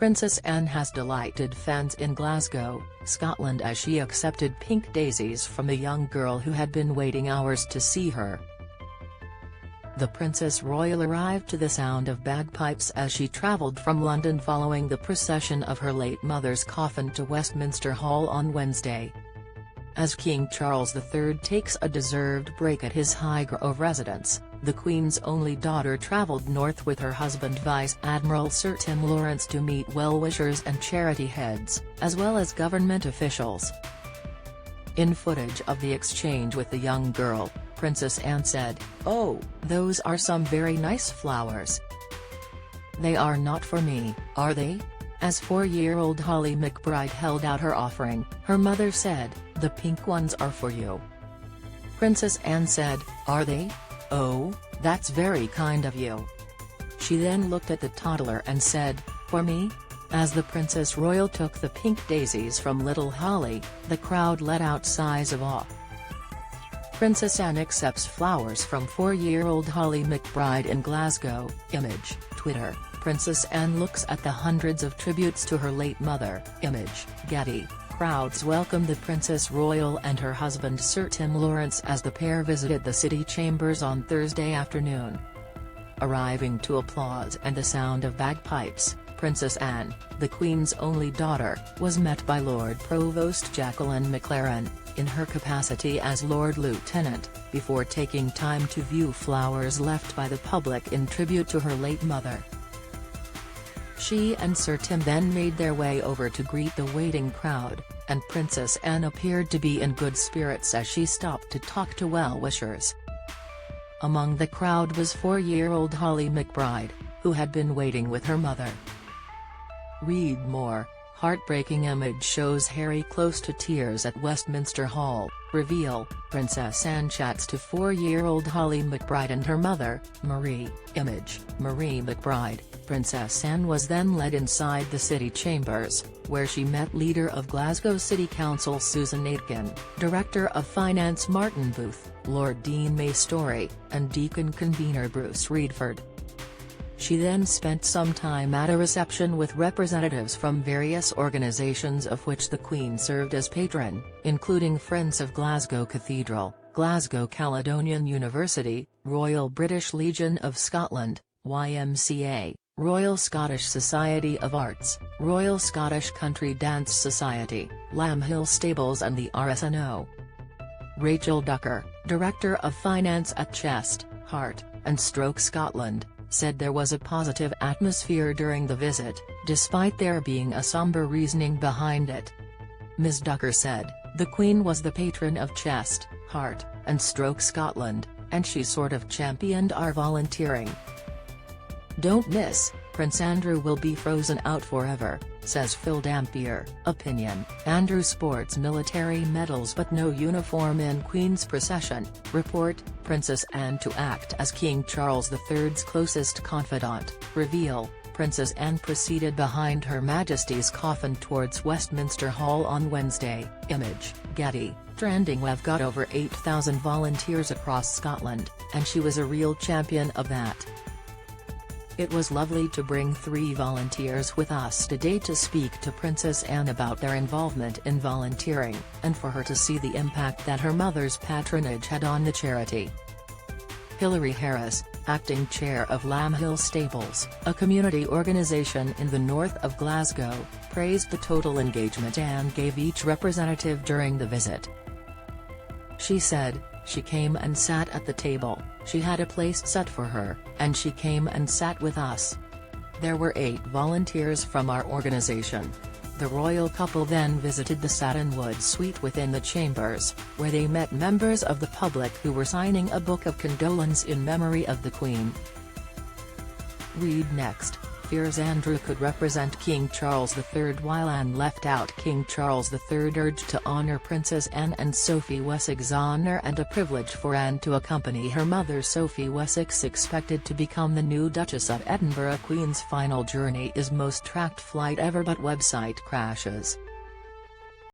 Princess Anne has delighted fans in Glasgow, Scotland as she accepted pink daisies from a young girl who had been waiting hours to see her. The Princess Royal arrived to the sound of bagpipes as she travelled from London following the procession of her late mother's coffin to Westminster Hall on Wednesday. As King Charles III takes a deserved break at his Highgrove residence, the Queen's only daughter travelled north with her husband Vice Admiral Sir Tim Laurence to meet well-wishers and charity heads, as well as government officials. In footage of the exchange with the young girl, Princess Anne said, "Oh, those are some very nice flowers. They are not for me, are they?" As 4-year-old Holly McBride held out her offering, her mother said, "The pink ones are for you." Princess Anne said, "Are they? Oh, that's very kind of you." She then looked at the toddler and said, "For me?" As the Princess Royal took the pink daisies from little Holly, the crowd let out sighs of awe. Princess Anne accepts flowers from 4-year-old Holly McBride in Glasgow. Image, Twitter. Princess Anne looks at the hundreds of tributes to her late mother. Image, Getty. Crowds welcomed the Princess Royal and her husband Sir Tim Laurence as the pair visited the city chambers on Thursday afternoon. Arriving to applause and the sound of bagpipes, Princess Anne, the Queen's only daughter, was met by Lord Provost Jacqueline McLaren, in her capacity as Lord Lieutenant, before taking time to view flowers left by the public in tribute to her late mother. She and Sir Tim then made their way over to greet the waiting crowd, and Princess Anne appeared to be in good spirits as she stopped to talk to well-wishers. Among the crowd was 4-year-old Holly McBride, who had been waiting with her mother. Read more. Heartbreaking image shows Harry close to tears at Westminster Hall. Reveal, Princess Anne chats to 4-year-old Holly McBride and her mother, Marie. Image, Marie McBride. Princess Anne was then led inside the city chambers, where she met Leader of Glasgow City Council Susan Aitken, Director of Finance Martin Booth, Lord Dean May Story, and Deacon Convener Bruce Reedford. She then spent some time at a reception with representatives from various organisations of which the Queen served as patron, including Friends of Glasgow Cathedral, Glasgow Caledonian University, Royal British Legion of Scotland, YMCA, Royal Scottish Society of Arts, Royal Scottish Country Dance Society, Lamb Hill Stables and the RSNO. Rachel Ducker, Director of Finance at Chest, Heart, and Stroke Scotland, said there was a positive atmosphere during the visit, despite there being a sombre reasoning behind it. Ms. Ducker said, "The Queen was the patron of Chest, Heart, and Stroke Scotland, and she sort of championed our volunteering. Don't miss, Prince Andrew will be frozen out forever," says Phil Dampier. Opinion, Andrew sports military medals but no uniform in Queen's procession. Report, Princess Anne to act as King Charles III's closest confidant. Reveal, Princess Anne proceeded behind Her Majesty's coffin towards Westminster Hall on Wednesday. Image, Getty. Trending We've got over 8,000 volunteers across Scotland, and she was a real champion of that. It was lovely to bring 3 volunteers with us today to speak to Princess Anne about their involvement in volunteering, and for her to see the impact that her mother's patronage had on the charity. Hilary Harris, acting chair of Lamb Hill Stables, a community organisation in the north of Glasgow, praised the total engagement Anne gave each representative during the visit. She said, "She came and sat at the table, she had a place set for her, and she came and sat with us. There were 8 volunteers from our organisation." The royal couple then visited the Satinwood suite within the chambers, where they met members of the public who were signing a book of condolence in memory of the Queen. Read next. Fears Andrew could represent King Charles III. While Anne left out, King Charles III urged to honour Princess Anne and Sophie Wessex. Honour and a privilege for Anne to accompany her mother Sophie Wessex, expected to become the new Duchess of Edinburgh. Queen's final journey is most tracked flight ever, but website crashes.